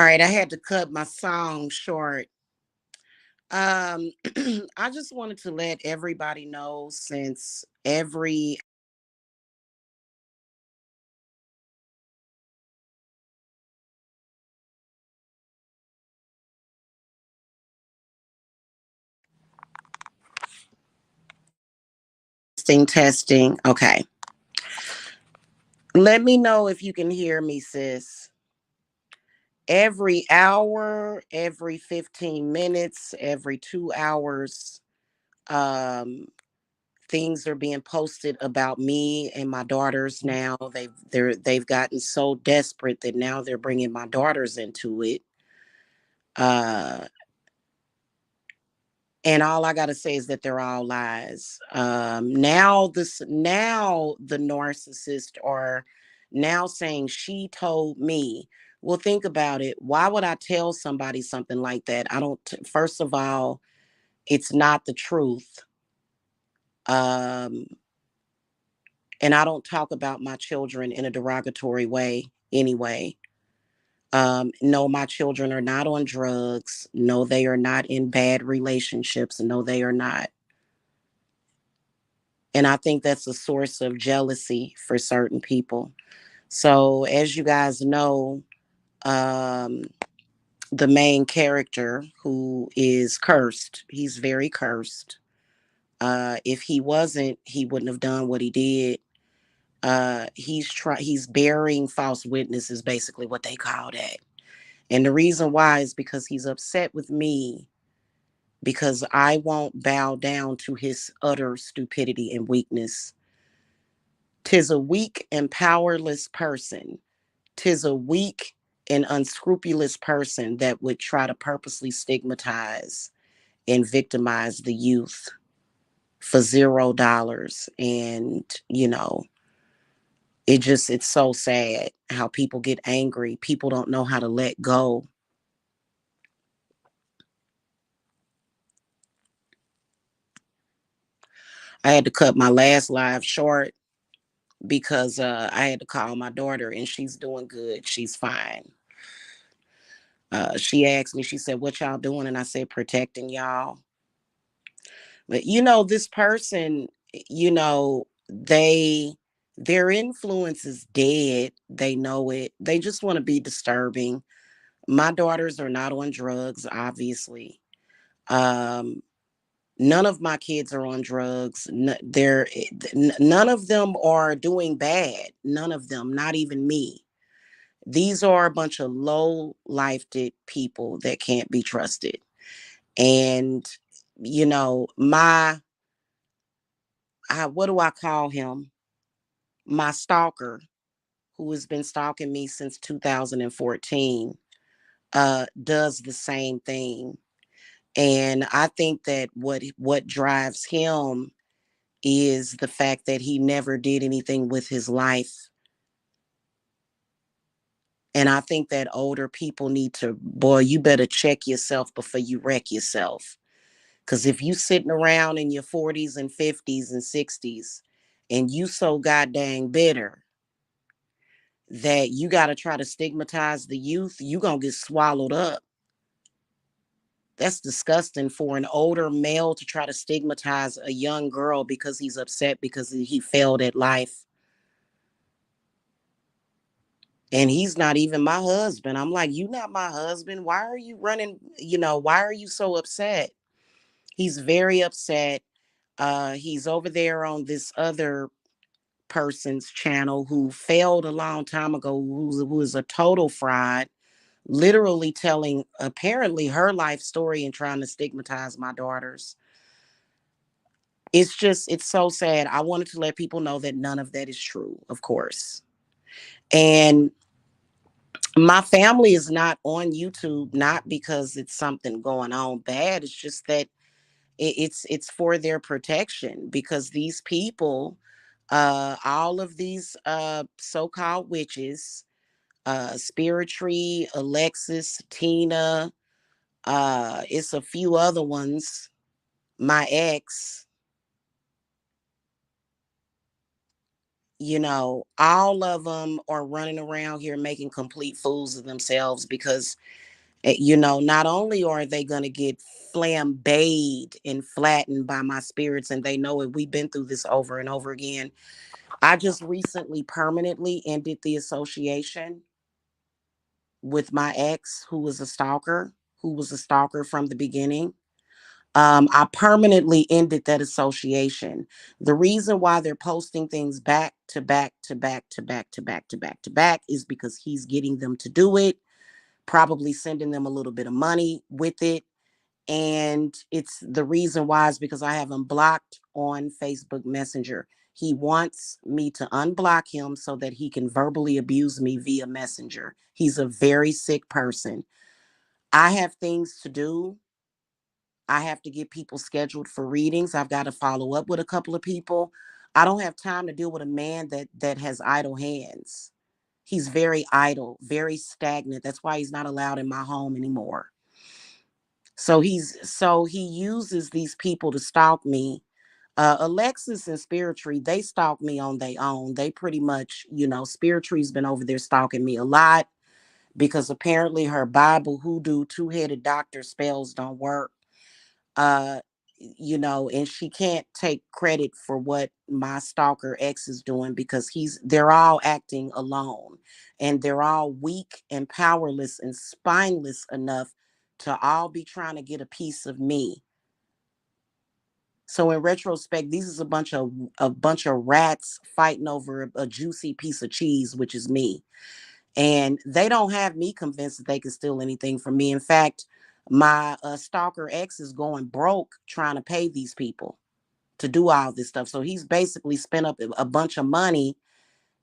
right, I had to cut my song short. Um, I just wanted to let everybody know since every testing. Okay. Let me know if you can hear me, sis. Every hour, every 15 minutes, every 2 hours, um, things are being posted about me and my daughters now. They've gotten so desperate that now they're bringing my daughters into it. Uh, and all I gotta say is that they're all lies. Now the narcissist are now saying she told me. Well, think about it. Why would I tell somebody something like that? I don't. First of all, it's not the truth. Um, and I don't talk about my children in a derogatory way anyway. No, my children are not on drugs. No, they are not in bad relationships. No, they are not. And I think that's a source of jealousy for certain people. So, as you guys know, um, the main character who is cursed, he's very cursed. If he wasn't, he wouldn't have done what he did. He's bearing false witness is basically what they call that. And the reason why is because he's upset with me because I won't bow down to his utter stupidity and weakness. 'Tis a weak and powerless person. 'Tis a weak and unscrupulous person that would try to purposely stigmatize and victimize the youth for $0. And, it's so sad how people get angry. People don't know how to let go. I had to cut my last live short because I had to call my daughter and she's doing good. She's fine. She asked me, she said, "What y'all doing?" And I said, "Protecting y'all." But this person, their influence is dead. They know it. They just want to be disturbing. My daughters are not on drugs, obviously. Um, None of my kids are on drugs. None of them are doing bad. None of them, not even me. These are a bunch of low lifed people that can't be trusted. And what do I call him? My stalker, who has been stalking me since 2014, does the same thing. And I think that what drives him is the fact that he never did anything with his life. And I think that older people need to, boy, you better check yourself before you wreck yourself. Because if you sitting around in your 40s and 50s and 60s and you so goddamn bitter that you got to try to stigmatize the youth, you going to get swallowed up. That's disgusting for an older male to try to stigmatize a young girl because he's upset because he failed at life. And he's not even my husband. I'm like, "You not my husband. Why are you running? Why are you so upset?" He's very upset. He's over there on this other person's channel who failed a long time ago, who is a total fraud, literally telling apparently her life story and trying to stigmatize my daughters. It's so sad. I wanted to let people know that none of that is true, of course. And my family is not on YouTube, not because it's something going on bad. It's just that it's for their protection because these people, all of these so-called witches, Spirit Tree, Alexis, Tina, it's a few other ones, my ex, All of them are running around here making complete fools of themselves because, not only are they going to get flambéed and flattened by my spirits, and they know it. We've been through this over and over again. I just recently permanently ended the association with my ex, who was a stalker from the beginning. I permanently ended that association. The reason why they're posting things back to back to back to back to back to back to back is because he's getting them to do it, probably sending them a little bit of money with it. And it's the reason why is because I have him blocked on Facebook Messenger. He wants me to unblock him so that he can verbally abuse me via Messenger. He's a very sick person. I have things to do. I have to get people scheduled for readings. I've got to follow up with a couple of people. I don't have time to deal with a man that has idle hands. He's very idle, very stagnant. That's why he's not allowed in my home anymore. So he uses these people to stalk me. Alexis and Spiritry, they stalk me on their own. They pretty much, Spiritry's been over there stalking me a lot because apparently her Bible hoodoo two-headed doctor spells don't work. uh and she can't take credit for what my stalker ex is doing because they're all acting alone, and they're all weak and powerless and spineless enough to all be trying to get a piece of me. So in retrospect, these is a bunch of rats fighting over a juicy piece of cheese, which is me. And they don't have me convinced that they can steal anything from me. In fact, my stalker ex is going broke trying to pay these people to do all this stuff. So he's basically spent up a bunch of money.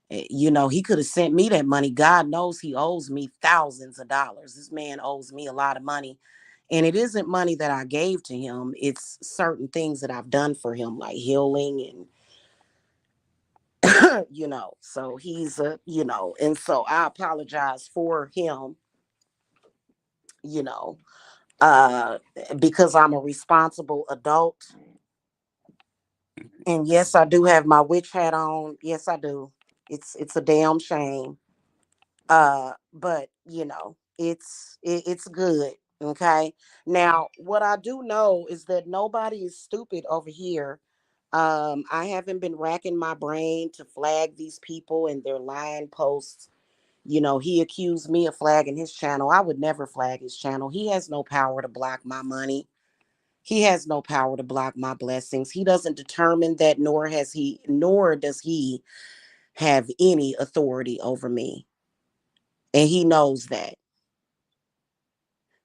He could have sent me that money. God knows he owes me thousands of dollars. This man owes me a lot of money. And it isn't money that I gave to him. It's certain things that I've done for him, like healing and, so and so I apologize for him, you know, uh, because I'm a responsible adult. And yes, I do have my witch hat on. Yes, I do. It's a damn shame. But it's good. Okay. Now, what I do know is that nobody is stupid over here. I haven't been racking my brain to flag these people and their lying posts. He accused me of flagging his channel. I would never flag his channel. He has no power to block my money. He has no power to block my blessings. He doesn't determine that, nor does he have any authority over me. And he knows that.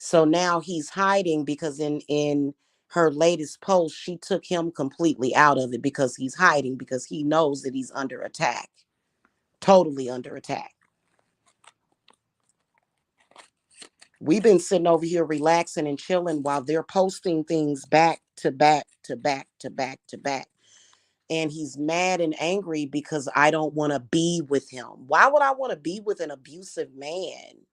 So now he's hiding because in her latest post, she took him completely out of it because he's hiding because he knows that he's under attack. Totally under attack. We've been sitting over here relaxing and chilling while they're posting things back to back to back to back to back. And he's mad and angry because I don't want to be with him. Why would I want to be with an abusive man?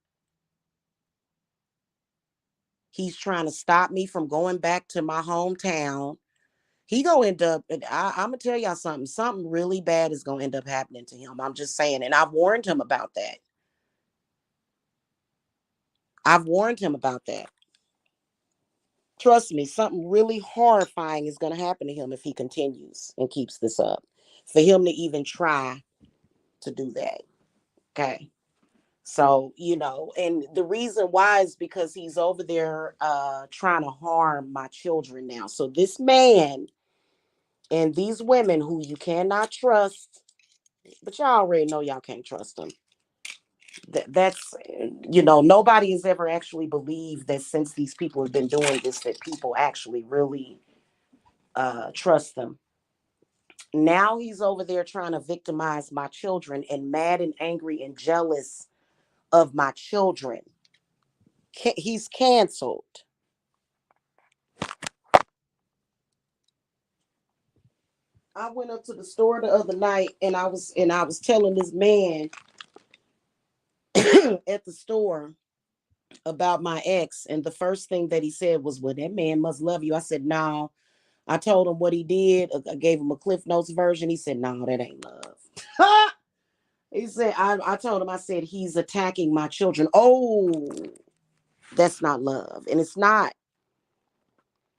He's trying to stop me from going back to my hometown. He gonna end up, I'm gonna tell y'all something. Something really bad is gonna end up happening to him. I'm just saying, and I've warned him about that. I've warned him about that. Trust me, something really horrifying is gonna happen to him if he continues and keeps this up. For him to even try to do that. Okay. So, and the reason why is because he's over there trying to harm my children now. So this man and these women who you cannot trust, but y'all already know y'all can't trust them. That's nobody has ever actually believed that since these people have been doing this that people actually really trust them. Now he's over there trying to victimize my children and mad and angry and jealous of my children. He's canceled. I went up to the store the other night and I was telling this man at the store about my ex, and the first thing that he said was, "Well, that man must love you." I said, "No, I told him what he did. I gave him a Cliff Notes version. He said, "No, that ain't love." He said, I told him, I said, "He's attacking my children." Oh, that's not love. And it's not.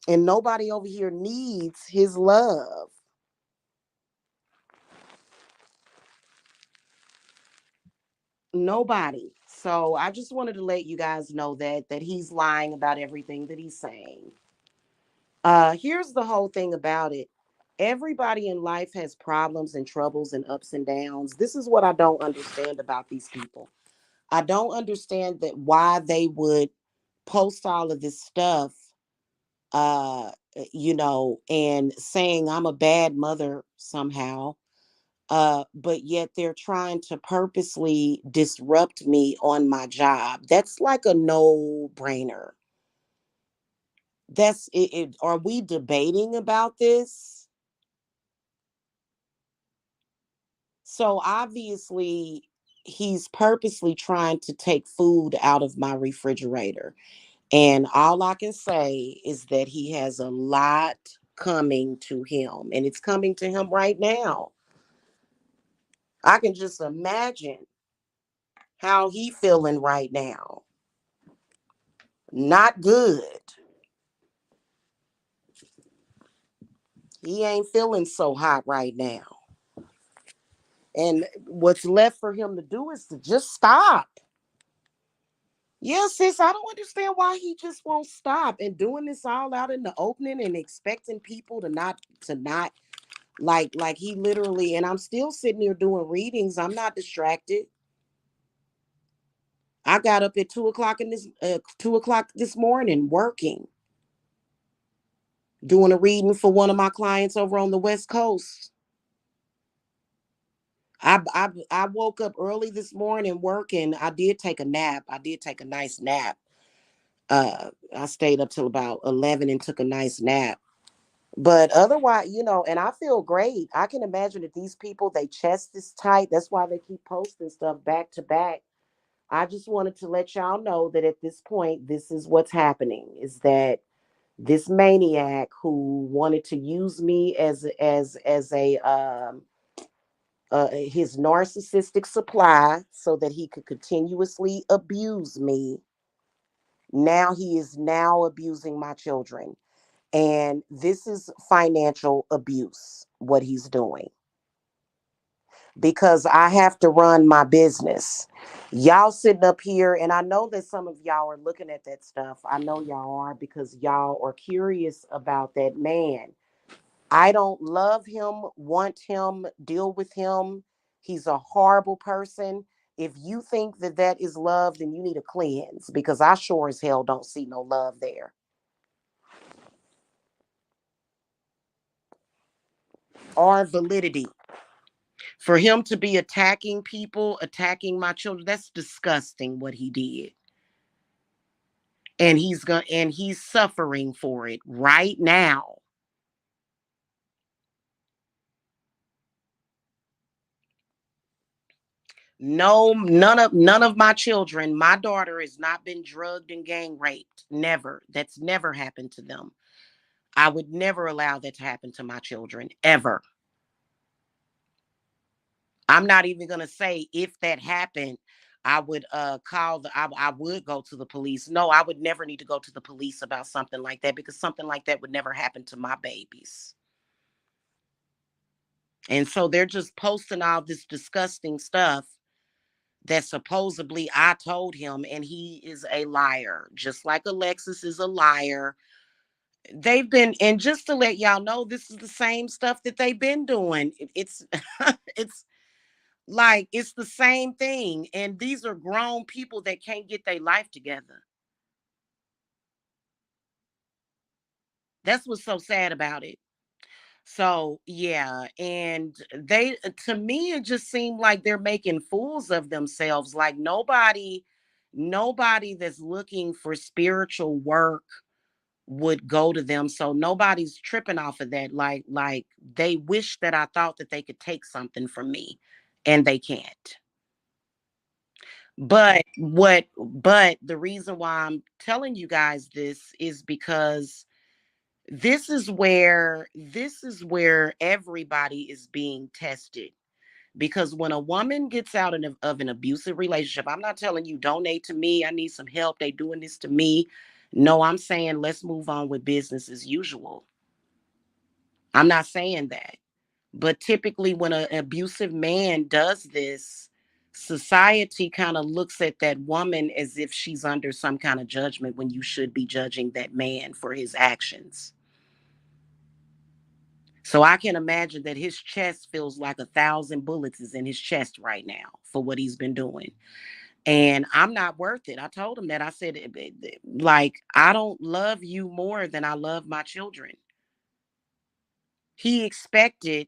And nobody over here needs his love. Nobody. So I just wanted to let you guys know that he's lying about everything that he's saying. Here's the whole thing about it. Everybody in life has problems and troubles and ups and downs. This is what I don't understand about these people. I don't understand that why they would post all of this stuff, uh and saying I'm a bad mother somehow, but yet they're trying to purposely disrupt me on my job. That's like a no brainer. That's it. Are we debating about this? So obviously he's purposely trying to take food out of my refrigerator. And all I can say is that he has a lot coming to him, and it's coming to him right now. I can just imagine how he feeling right now. Not good. He ain't feeling so hot right now. And what's left for him to do is to just stop. Yes, sis, I don't understand why he just won't stop and doing this all out in the opening and expecting people to not like he literally. And I'm still sitting here doing readings. I'm not distracted. I got up at 2 o'clock in this 2 o'clock this morning working, doing a reading for one of my clients over on the West Coast. I woke up early this morning working. I did take a nap. I did take a nice nap. I stayed up till about 11 and took a nice nap. But otherwise, and I feel great. I can imagine that these people, they chest is tight. That's why they keep posting stuff back to back. I just wanted to let y'all know that at this point, this is what's happening, is that this maniac who wanted to use me as a his narcissistic supply so that he could continuously abuse me. Now he is now abusing my children. And this is financial abuse, what he's doing, because I have to run my business. Y'all sitting up here, and I know that some of y'all are looking at that stuff. I know y'all are, because y'all are curious about that man. I don't love him, want him, deal with him. He's a horrible person. If you think that that is love, then you need a cleanse, because I sure as hell don't see no love there. Or validity. For him to be attacking people, attacking my children, that's disgusting what he did. And he's suffering for it right now. No, none of my children, my daughter has not been drugged and gang raped. Never. That's never happened to them. I would never allow that to happen to my children ever. I'm not even going to say if that happened, I would I would go to the police. No, I would never need to go to the police about something like that, because something like that would never happen to my babies. And so they're just posting all this disgusting stuff that supposedly I told him, and he is a liar, just like Alexis is a liar. They've been, and just to let y'all know, this is the same stuff that they've been doing. It's it's like it's the same thing. And these are grown people that can't get their life together. That's what's so sad about it. So yeah, and they, to me, it just seemed like they're making fools of themselves. Like nobody that's looking for spiritual work would go to them. So nobody's tripping off of that. Like they wish that I thought that they could take something from me, and they can't. But the reason why I'm telling you guys this is because This is where everybody is being tested. Because when a woman gets out of an abusive relationship, I'm not telling you donate to me, I need some help, they doing this to me. No, I'm saying let's move on with business as usual. I'm not saying that. But typically, when an abusive man does this, society kind of looks at that woman as if she's under some kind of judgment when you should be judging that man for his actions. So I can imagine that his chest feels like 1,000 bullets is in his chest right now for what he's been doing. And I'm not worth it. I told him that. I said, like, I don't love you more than I love my children. He expected.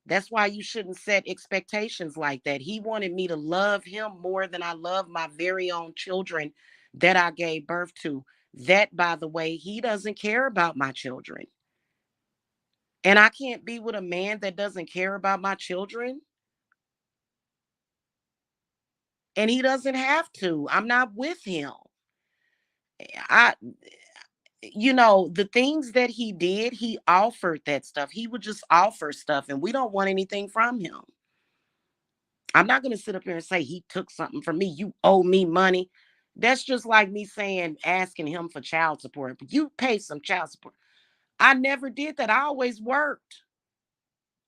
That's why you shouldn't set expectations like that. He wanted me to love him more than I love my very own children that I gave birth to. That, by the way, he doesn't care about my children. And I can't be with a man that doesn't care about my children. And he doesn't have to. I'm not with him. I the things that he did, he offered that stuff. He would just offer stuff and we don't want anything from him. I'm not going to sit up here and say he took something from me. You owe me money. That's just like me saying, asking him for child support. You pay some child support. I never did that. I always worked.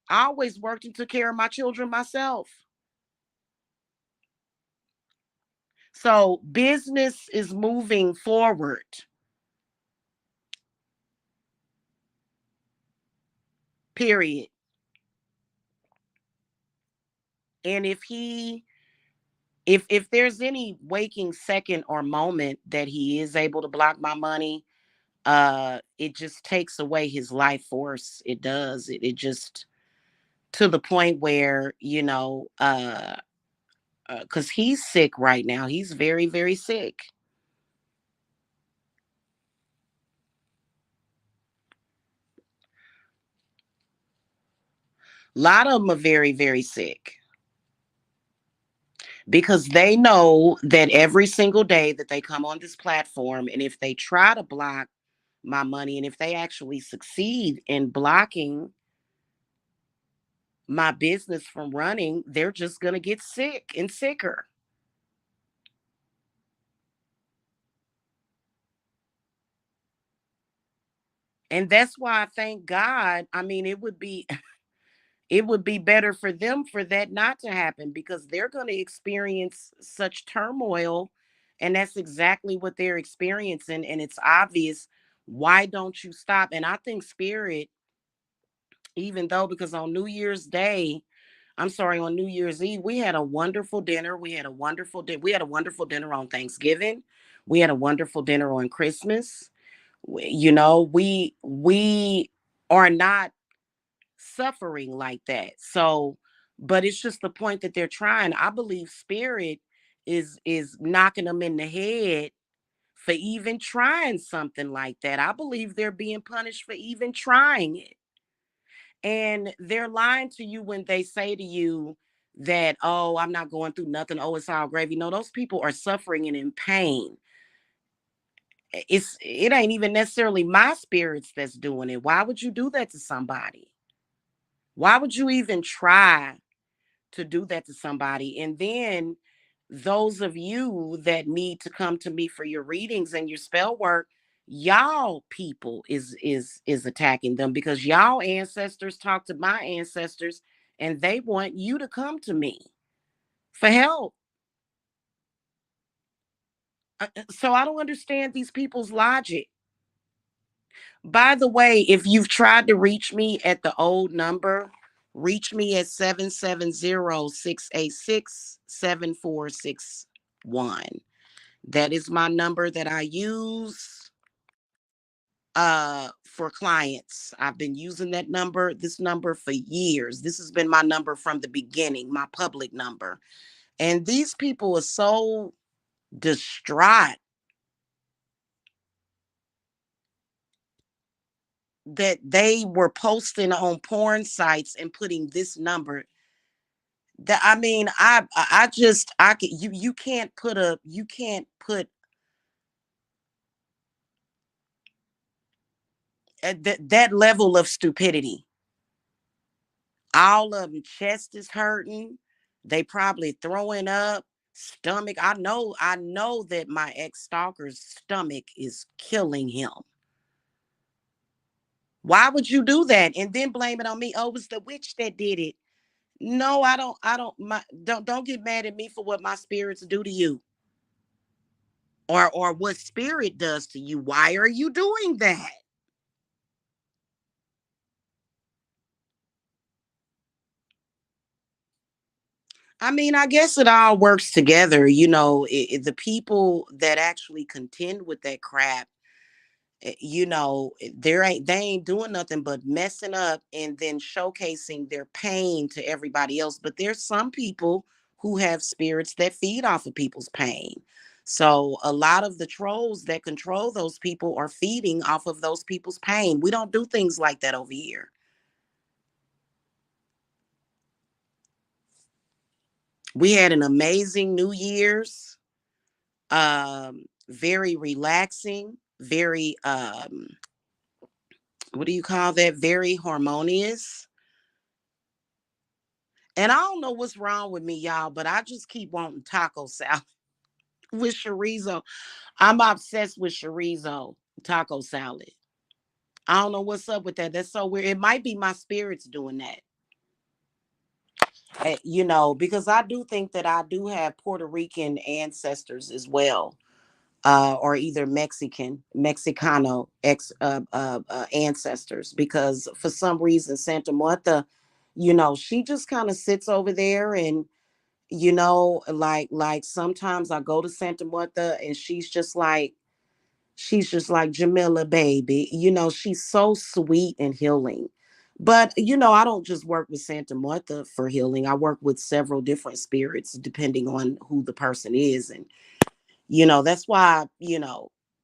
I always worked and took care of my children myself. So business is moving forward. Period. And if there's any waking second or moment that he is able to block my money, it just takes away his life force. It does. It just, to the point where, because he's sick right now. He's very, very sick. A lot of them are very, very sick because they know that every single day that they come on this platform, and if they try to block my money, and if they actually succeed in blocking my business from running, they're just going to get sick and sicker. And that's why I thank God. I mean, it would be better for them for that not to happen because they're going to experience such turmoil, and that's exactly what they're experiencing, and it's obvious. Why don't you stop? And I think spirit, even though, because on New Year's Day, I'm sorry, on New Year's Eve, we had a wonderful dinner. We had a wonderful dinner on Thanksgiving. We had a wonderful dinner on Christmas. We are not suffering like that. So, but it's just the point that they're trying. I believe spirit is knocking them in the head for even trying something like that. I believe they're being punished for even trying it. And they're lying to you when they say to you that, oh, I'm not going through nothing. Oh, it's all gravy. No, those people are suffering and in pain. It ain't even necessarily my spirits that's doing it. Why would you do that to somebody? Why would you even try to do that to somebody? And then those of you that need to come to me for your readings and your spell work, y'all people is attacking them because y'all ancestors talk to my ancestors and they want you to come to me for help. So I don't understand these people's logic. By the way, if you've tried to reach me at the old number, reach me at 770-686-7461. That is my number that I use for clients. I've been using this number for years. This has been my number from the beginning, my public number. And these people are so distraught that they were posting on porn sites and putting this number. That, I mean, I just I can you can't put that level of stupidity. All of them chest is hurting. They probably throwing up, stomach. I know that my ex-stalker's stomach is killing him. Why would you do that and then blame it on me? Oh, it was the witch that did it. No, don't get mad at me for what my spirits do to you, or what spirit does to you. Why are you doing that? I mean, I guess it all works together. The people that actually contend with that crap, they ain't doing nothing but messing up and then showcasing their pain to everybody else. But there's some people who have spirits that feed off of people's pain. So a lot of the trolls that control those people are feeding off of those people's pain. We don't do things like that over here. We had an amazing New Year's, very relaxing, very what do you call that? Very harmonious. And I don't know what's wrong with me, y'all, but I just keep wanting taco salad with chorizo. I'm obsessed with chorizo taco salad. I don't know what's up with that. That's so weird. It might be my spirits doing that. Because I do think that I do have Puerto Rican ancestors as well. Or either Mexicano ancestors, because for some reason Santa Marta, she just kind of sits over there, and like sometimes I go to Santa Marta and she's just like Jamila, baby. She's so sweet and healing. But I don't just work with Santa Marta for healing. I work with several different spirits depending on who the person is. And that's why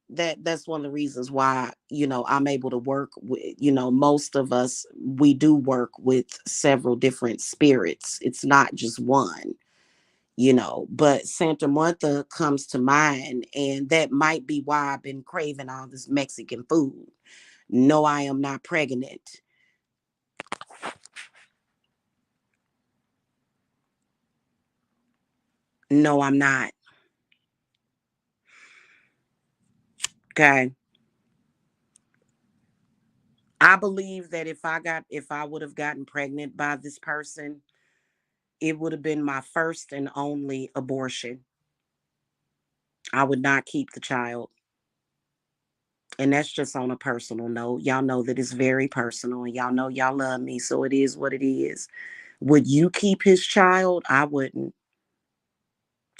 that's one of the reasons why I'm able to work with, most of us, we do work with several different spirits. It's not just one. But Santa Marta comes to mind, and that might be why I've been craving all this Mexican food. No, I am not pregnant. No, I'm not. Okay. I believe that if I would have gotten pregnant by this person, it would have been my first and only abortion. I would not keep the child. And that's just on a personal note. Y'all know that it's very personal, and y'all know y'all love me, so it is what it is. Would you keep his child? I wouldn't.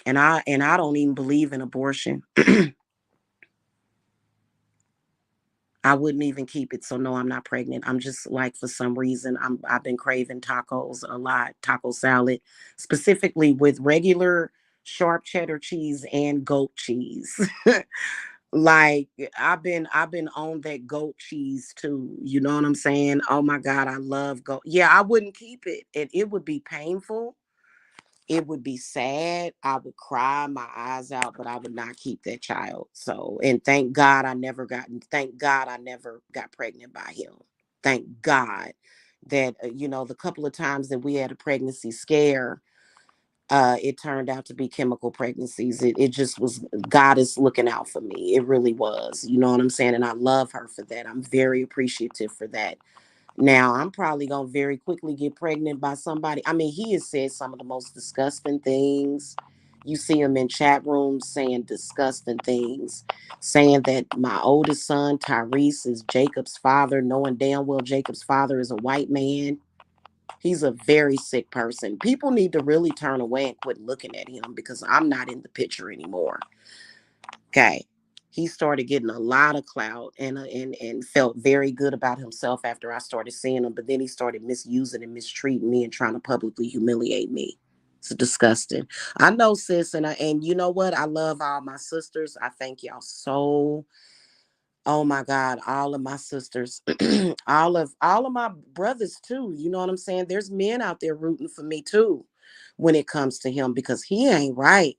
And I don't even believe in abortion. I wouldn't even keep it. So no, I'm not pregnant. I'm just like, for some reason, I've been craving tacos a lot, taco salad, specifically with regular sharp cheddar cheese and goat cheese. Like, I've been on that goat cheese too. You know what I'm saying? Oh my God, I love goat. Yeah, I wouldn't keep it. It would be painful. It would be sad. I would cry my eyes out, but I would not keep that child. So, and thank God I never got pregnant by him. Thank God that, the couple of times that we had a pregnancy scare, it turned out to be chemical pregnancies. It just was, God is looking out for me. It really was. You know what I'm saying? And I love her for that. I'm very appreciative for that. Now, I'm probably going to very quickly get pregnant by somebody. I mean, he has said some of the most disgusting things. You see him in chat rooms saying disgusting things, saying that my oldest son, Tyrese, is Jacob's father, knowing damn well Jacob's father is a white man. He's a very sick person. People need to really turn away and quit looking at him, because I'm not in the picture anymore. Okay. He started getting a lot of clout, and felt very good about himself after I started seeing him. But then he started misusing and mistreating me and trying to publicly humiliate me. It's disgusting. I know, sis, and you know what? I love all my sisters. I thank y'all so. Oh my God, all of my sisters, all of my brothers too. You know what I'm saying? There's men out there rooting for me too when it comes to him, because he ain't right.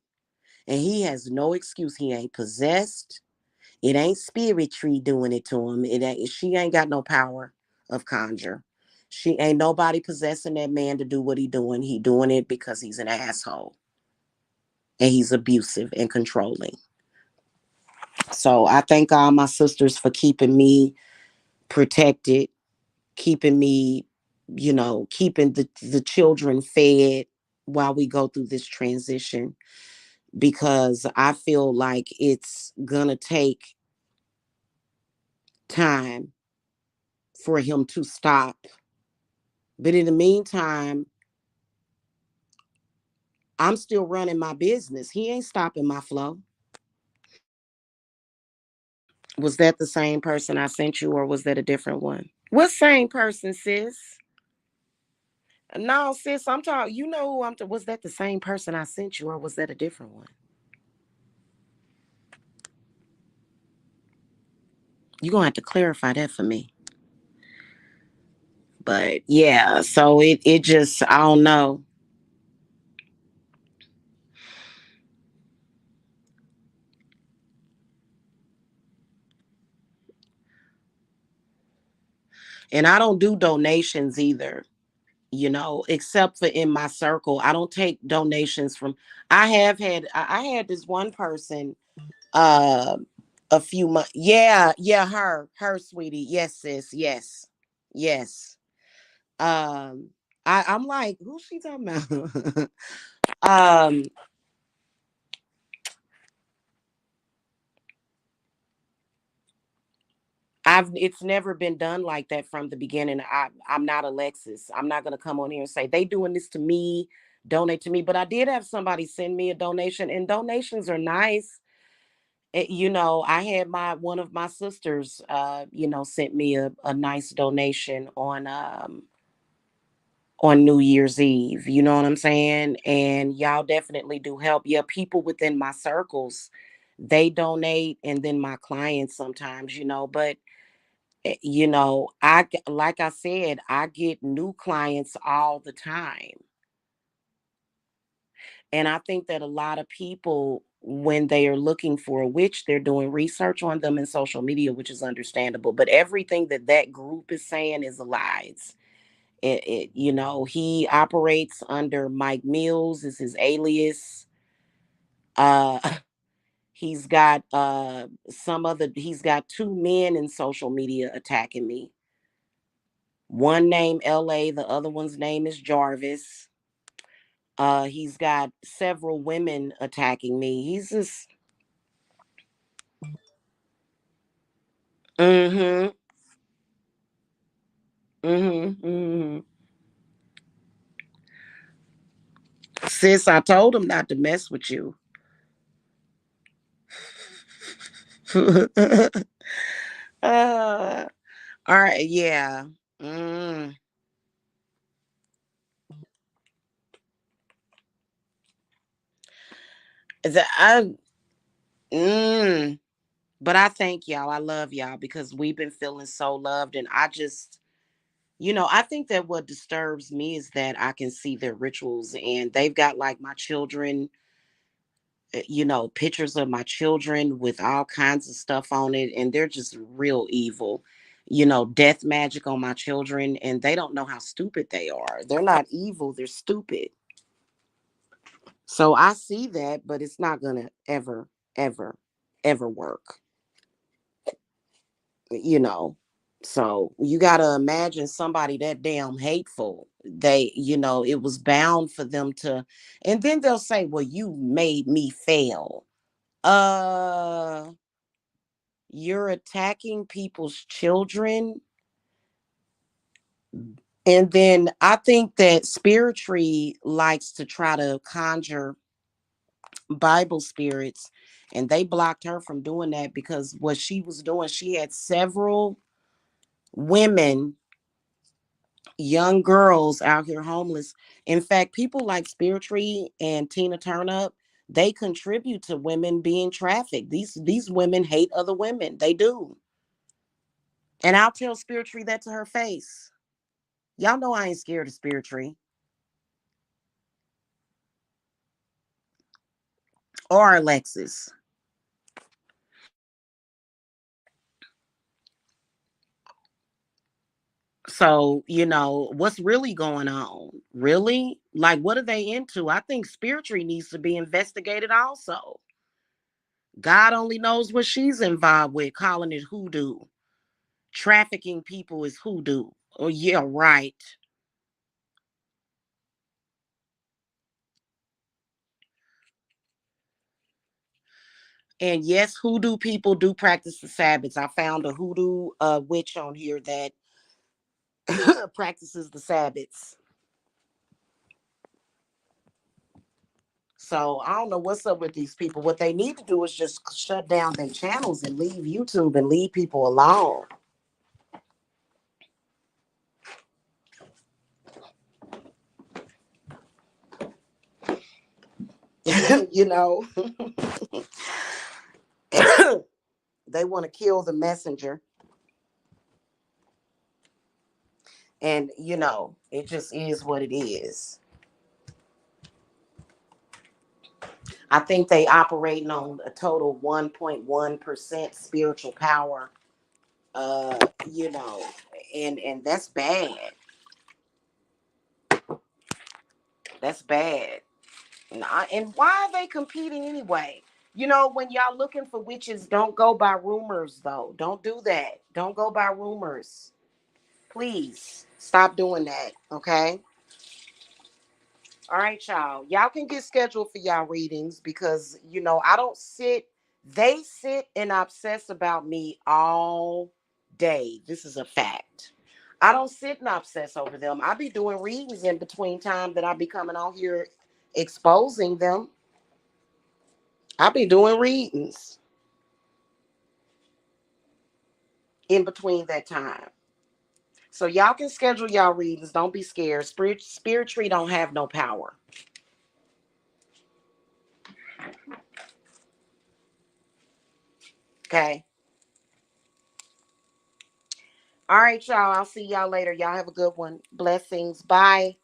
And he has no excuse. He ain't possessed. It ain't spirit tree doing it to him. It ain't. She ain't got no power of conjure. She ain't nobody possessing that man to do what he doing. He doing it because he's an asshole and he's abusive and controlling. So I thank all my sisters for keeping me protected, keeping me, keeping the children fed while we go through this transition, because I feel like it's gonna take time for him to stop. But in the meantime, I'm still running my business. He ain't stopping my flow. Was that the same person I sent you, or was that a different one? What same person, sis? No, sis, I'm talking. You know who was that the same person I sent you, or was that a different one? You're gonna have to clarify that for me. But yeah, so it just, I don't know. And I don't do donations either, except for in my circle. I don't take donations from. I had this one person uh a few months. Yeah, yeah, her sweetie. Yes, sis. Yes. Yes. Um I'm like, who's she talking about? um it's never been done like that from the beginning. I'm not Alexis. I'm not gonna come on here and say they doing this to me, donate to me. But I did have somebody send me a donation, and donations are nice. I had my one of my sisters, sent me a nice donation on New Year's Eve. You know what I'm saying? And y'all definitely do help. Yeah, people within my circles, they donate, and then my clients sometimes, but like I said, I get new clients all the time. And I think that a lot of people, when they are looking for a witch, they're doing research on them in social media, which is understandable. But everything that group is saying is lies. He operates under Mike Mills is his alias. Uh, he's got two men in social media attacking me. One named LA, the other one's name is Jarvis. He's got several women attacking me. He's just mm-hmm. Mm-hmm. Mm-hmm. Sis, I told him not to mess with you. uh, all right, yeah. Mm. I, mm. But I thank y'all. I love y'all because we've been feeling so loved. And I think that what disturbs me is that I can see their rituals, and they've got like my children, pictures of my children with all kinds of stuff on it. And they're just real evil, death magic on my children. And they don't know how stupid they are. They're not evil, they're stupid. So I see that, but it's not going to ever, ever, ever work, you know. So you got to imagine somebody that damn hateful. It was bound for them to, and then they'll say, well, you made me fail. Uh, you're attacking people's children. And then I think that Spiritry likes to try to conjure Bible spirits, and they blocked her from doing that because what she was doing, she had several women, young girls out here homeless. In fact, people like Spiritry and Tina Turnup, they contribute to women being trafficked. These women hate other women. They do. And I'll tell Spiritry that to her face. Y'all know I ain't scared of Spiritry or Alexis. So, what's really going on? Really? Like, what are they into? I think spiritually needs to be investigated also. God only knows what she's involved with, calling it hoodoo. Trafficking people is hoodoo. Oh, yeah, right. And yes, hoodoo people do practice the Sabbaths. I found a hoodoo witch on here that practices the Sabbaths. So I don't know what's up with these people. What they need to do is just shut down their channels and leave YouTube and leave people alone. you know, they want to kill the messenger. And, it just is what it is. I think they operating on a total 1.1% spiritual power. Uh, you know, and that's bad. That's bad. And why are they competing anyway? When y'all looking for witches, don't go by rumors though. Don't do that. Don't go by rumors. Please stop doing that. Okay. All right, y'all. Y'all can get scheduled for y'all readings because I don't sit. They sit and obsess about me all day. This is a fact. I don't sit and obsess over them. I be doing readings in between time that I be coming on here exposing them. I be doing readings in between that time. So y'all can schedule y'all readings. Don't be scared. Spirit don't have no power. Okay. All right, y'all. I'll see y'all later. Y'all have a good one. Blessings. Bye.